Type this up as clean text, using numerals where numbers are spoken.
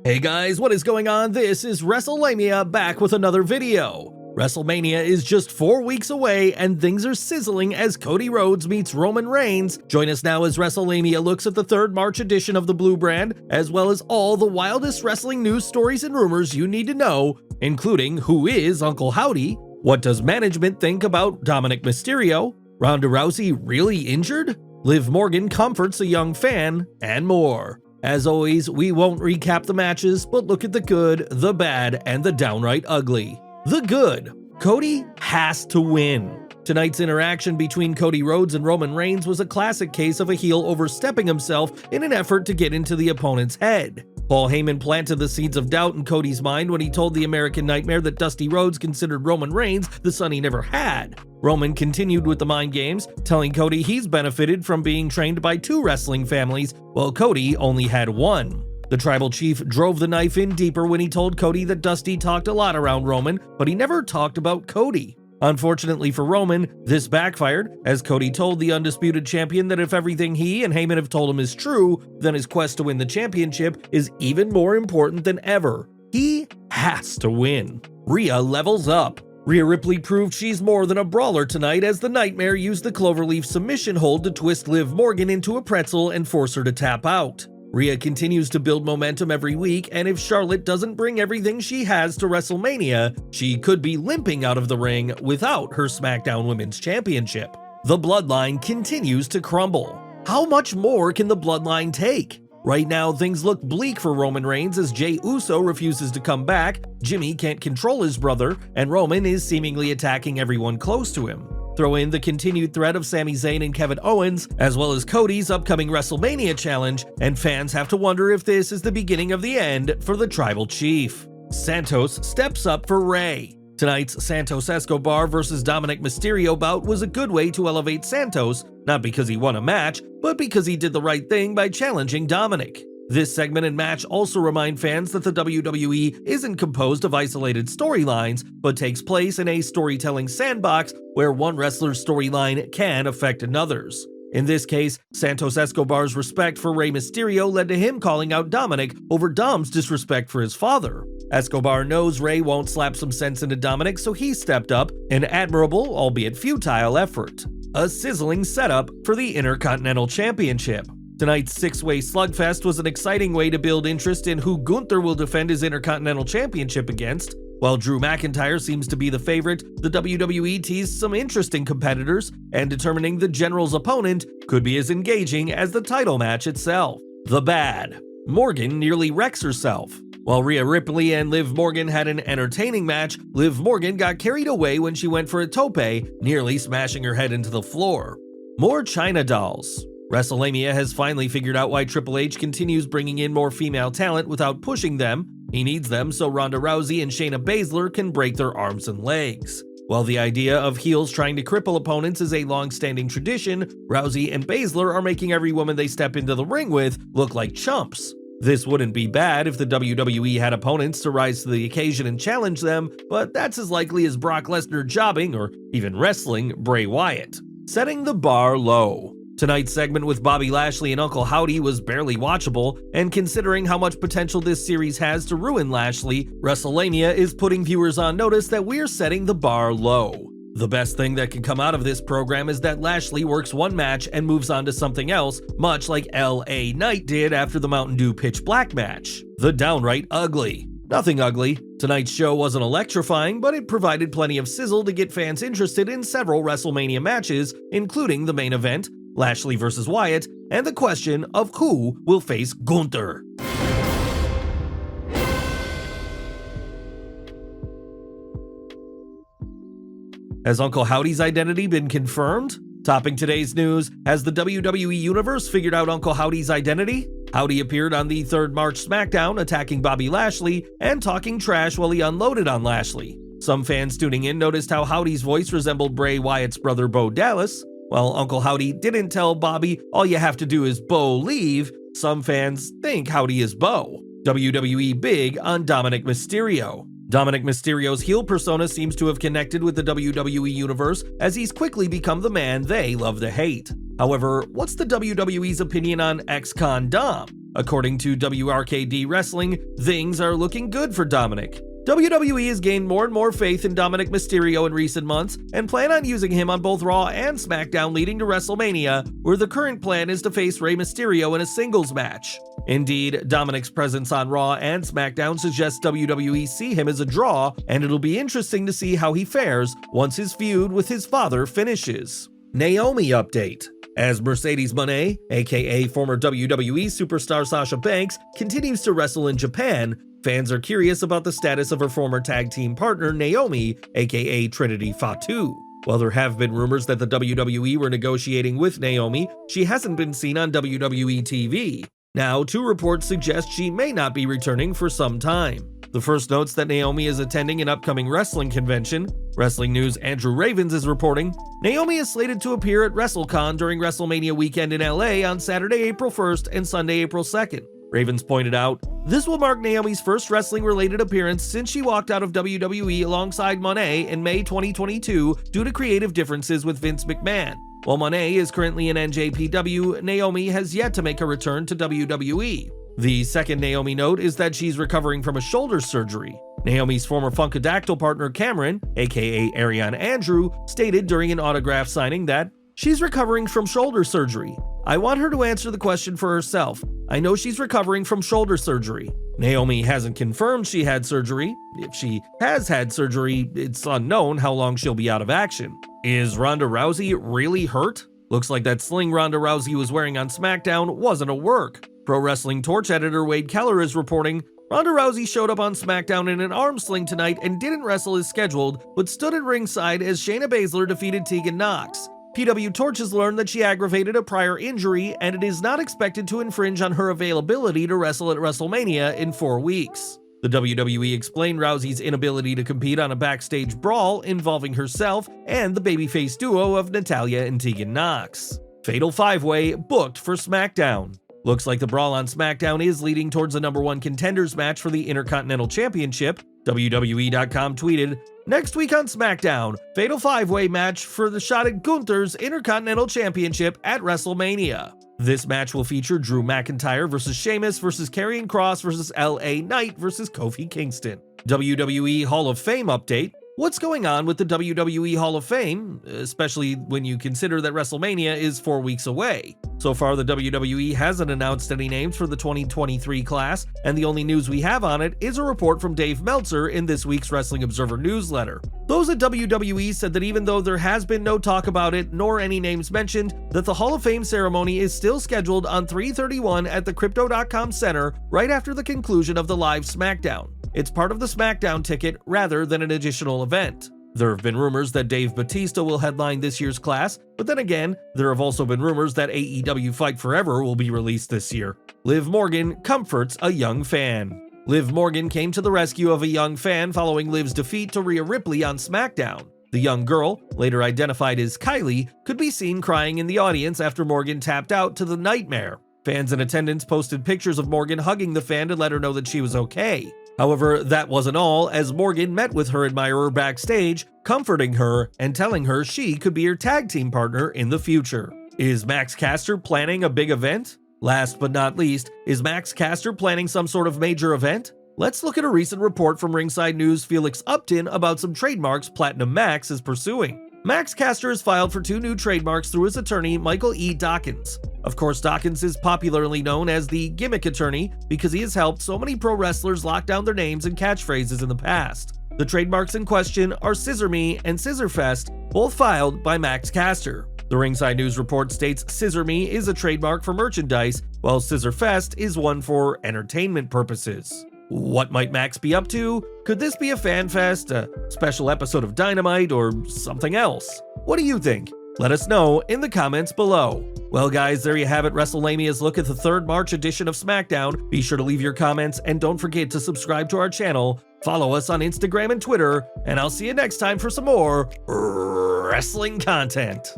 Hey guys, what is going on? This is Wrestlelamia back with another video. WrestleMania is just 4 weeks away and things are sizzling as Cody Rhodes meets Roman Reigns. Join us now as Wrestlelamia looks at the 3rd March edition of the Blue Brand, as well as all the wildest wrestling news stories and rumors you need to know, including who is Uncle Howdy, what does management think about Dominik Mysterio, Ronda Rousey really injured, Liv Morgan comforts a young fan, and more. As always, we won't recap the matches, but look at the good, the bad, and the downright ugly. The good. Cody has to win. Tonight's interaction between Cody Rhodes and Roman Reigns was a classic case of a heel overstepping himself in an effort to get into the opponent's head. Paul Heyman planted the seeds of doubt in Cody's mind when he told the American Nightmare that Dusty Rhodes considered Roman Reigns the son he never had. Roman continued with the mind games, telling Cody he's benefited from being trained by 2 wrestling families, while Cody only had 1. The tribal chief drove the knife in deeper when he told Cody that Dusty talked a lot around Roman, but he never talked about Cody. Unfortunately for Roman, this backfired, as Cody told the undisputed champion that if everything he and Heyman have told him is true, then his quest to win the championship is even more important than ever. He has to win. Rhea levels up. Rhea Ripley proved she's more than a brawler tonight as the Nightmare used the cloverleaf submission hold to twist Liv Morgan into a pretzel and force her to tap out. Rhea continues to build momentum every week, and if Charlotte doesn't bring everything she has to WrestleMania, she could be limping out of the ring without her Smackdown Women's Championship. The Bloodline continues to crumble. How much more can the Bloodline take? Right now, things look bleak for Roman Reigns as Jey Uso refuses to come back, Jimmy can't control his brother, and Roman is seemingly attacking everyone close to him. Throw in the continued threat of Sami Zayn and Kevin Owens, as well as Cody's upcoming WrestleMania challenge, and fans have to wonder if this is the beginning of the end for the tribal chief. Santos steps up for Rey. Tonight's Santos Escobar vs. Dominik Mysterio bout was a good way to elevate Santos, not because he won a match, but because he did the right thing by challenging Dominik. This segment and match also remind fans that the WWE isn't composed of isolated storylines, but takes place in a storytelling sandbox where one wrestler's storyline can affect another's. In this case, Santos Escobar's respect for Rey Mysterio led to him calling out Dominik over Dom's disrespect for his father. Escobar knows Rey won't slap some sense into Dominik, so he stepped up, an admirable, albeit futile effort. A sizzling setup for the Intercontinental Championship. Tonight's 6-way slugfest was an exciting way to build interest in who Gunther will defend his Intercontinental Championship against. While Drew McIntyre seems to be the favorite, the WWE teased some interesting competitors, and determining the General's opponent could be as engaging as the title match itself. The bad. Morgan nearly wrecks herself. While Rhea Ripley and Liv Morgan had an entertaining match, Liv Morgan got carried away when she went for a tope, nearly smashing her head into the floor. More China dolls. WrestleLamia has finally figured out why Triple H continues bringing in more female talent without pushing them. He needs them so Ronda Rousey and Shayna Baszler can break their arms and legs. While the idea of heels trying to cripple opponents is a long-standing tradition, Rousey and Baszler are making every woman they step into the ring with look like chumps. This wouldn't be bad if the WWE had opponents to rise to the occasion and challenge them, but that's as likely as Brock Lesnar jobbing, or even wrestling, Bray Wyatt. Setting the bar low. Tonight's segment with Bobby Lashley and Uncle Howdy was barely watchable, and considering how much potential this series has to ruin Lashley, WrestleLamia is putting viewers on notice that we're setting the bar low. The best thing that can come out of this program is that Lashley works one match and moves on to something else, much like LA Knight did after the Mountain Dew Pitch Black match. The downright ugly. Nothing ugly. Tonight's show wasn't electrifying, but it provided plenty of sizzle to get fans interested in several WrestleMania matches, including the main event, Lashley vs. Wyatt, and the question of who will face Gunther. Has Uncle Howdy's identity been confirmed? Topping today's news, has the WWE Universe figured out Uncle Howdy's identity? Howdy appeared on the 3rd March Smackdown attacking Bobby Lashley and talking trash while he unloaded on Lashley. Some fans tuning in noticed how Howdy's voice resembled Bray Wyatt's brother Bo Dallas. While Uncle Howdy didn't tell Bobby all you have to do is Bo leave, some fans think Howdy is Bo. WWE Big on Dominik Mysterio. Dominik Mysterio's heel persona seems to have connected with the WWE Universe as he's quickly become the man they love to hate. However, what's the WWE's opinion on ex-con Dom? According to WRKD Wrestling, things are looking good for Dominik. WWE has gained more and more faith in Dominik Mysterio in recent months and plan on using him on both Raw and SmackDown leading to WrestleMania, where the current plan is to face Rey Mysterio in a singles match. Indeed, Dominik's presence on Raw and SmackDown suggests WWE see him as a draw, and it'll be interesting to see how he fares once his feud with his father finishes. Naomi update. As Mercedes Moné, aka former WWE superstar Sasha Banks, continues to wrestle in Japan, fans are curious about the status of her former tag team partner Naomi, aka Trinity Fatu. While there have been rumors that the WWE were negotiating with Naomi, she hasn't been seen on WWE TV. Now, two reports suggest she may not be returning for some time. The first notes that Naomi is attending an upcoming wrestling convention. Wrestling News' Andrew Ravens is reporting, Naomi is slated to appear at WrestleCon during WrestleMania weekend in LA on Saturday, April 1st and Sunday, April 2nd. Ravens pointed out, this will mark Naomi's first wrestling-related appearance since she walked out of WWE alongside Moné in May 2022 due to creative differences with Vince McMahon. While Moné is currently in NJPW, Naomi has yet to make a return to WWE. The second Naomi note is that she's recovering from a shoulder surgery. Naomi's former Funkadactyl partner Cameron, aka Ariane Andrew, stated during an autograph signing that she's recovering from shoulder surgery. I want her to answer the question for herself. I know she's recovering from shoulder surgery. Naomi hasn't confirmed she had surgery. If she has had surgery, it's unknown how long she'll be out of action. Is Ronda Rousey really hurt? Looks like that sling Ronda Rousey was wearing on SmackDown wasn't a work. Pro Wrestling Torch editor Wade Keller is reporting, Ronda Rousey showed up on SmackDown in an arm sling tonight and didn't wrestle as scheduled, but stood at ringside as Shayna Baszler defeated Tegan Nox. PW Torch has learned that she aggravated a prior injury, and it is not expected to infringe on her availability to wrestle at WrestleMania in 4 weeks. The WWE explained Rousey's inability to compete on a backstage brawl involving herself and the babyface duo of Natalya and Tegan Nox. Fatal 5-Way booked for SmackDown. Looks like the brawl on SmackDown is leading towards a #1 contenders match for the Intercontinental Championship. WWE.com tweeted, next week on SmackDown, Fatal 5-Way match for the shot at Gunther's Intercontinental Championship at WrestleMania. This match will feature Drew McIntyre versus Sheamus versus Karrion Kross versus LA Knight versus Kofi Kingston. WWE Hall of Fame update. What's going on with the WWE Hall of Fame, especially when you consider that WrestleMania is 4 weeks away? So far, the WWE hasn't announced any names for the 2023 class, and the only news we have on it is a report from Dave Meltzer in this week's Wrestling Observer newsletter. Those at WWE said that even though there has been no talk about it, nor any names mentioned, that the Hall of Fame ceremony is still scheduled on 3/31 at the Crypto.com Center right after the conclusion of the live SmackDown. It's part of the SmackDown ticket rather than an additional event. There have been rumors that Dave Bautista will headline this year's class, but then again, there have also been rumors that AEW Fight Forever will be released this year. Liv Morgan comforts a young fan. Liv Morgan came to the rescue of a young fan following Liv's defeat to Rhea Ripley on SmackDown. The young girl, later identified as Kylie, could be seen crying in the audience after Morgan tapped out to the Nightmare. Fans in attendance posted pictures of Morgan hugging the fan to let her know that she was okay. However, that wasn't all, as Morgan met with her admirer backstage, comforting her and telling her she could be her tag team partner in the future. Is Max Caster planning a big event? Last but not least, is Max Caster planning some sort of major event? Let's look at a recent report from Ringside News' Felix Upton about some trademarks Platinum Max is pursuing. Max Caster has filed for 2 new trademarks through his attorney, Michael E. Dawkins. Of course, Dawkins is popularly known as the Gimmick Attorney because he has helped so many pro wrestlers lock down their names and catchphrases in the past. The trademarks in question are Scissor Me and Scissor Fest, both filed by Max Caster. The Ringside News report states Scissor Me is a trademark for merchandise, while Scissor Fest is one for entertainment purposes. What might Max be up to? Could this be a fan fest, a special episode of Dynamite, or something else? What do you think? Let us know in the comments below. Well guys, there you have it, WrestleLamia's look at the 3rd March edition of SmackDown. Be sure to leave your comments and don't forget to subscribe to our channel. Follow us on Instagram and Twitter, and I'll see you next time for some more wrestling content.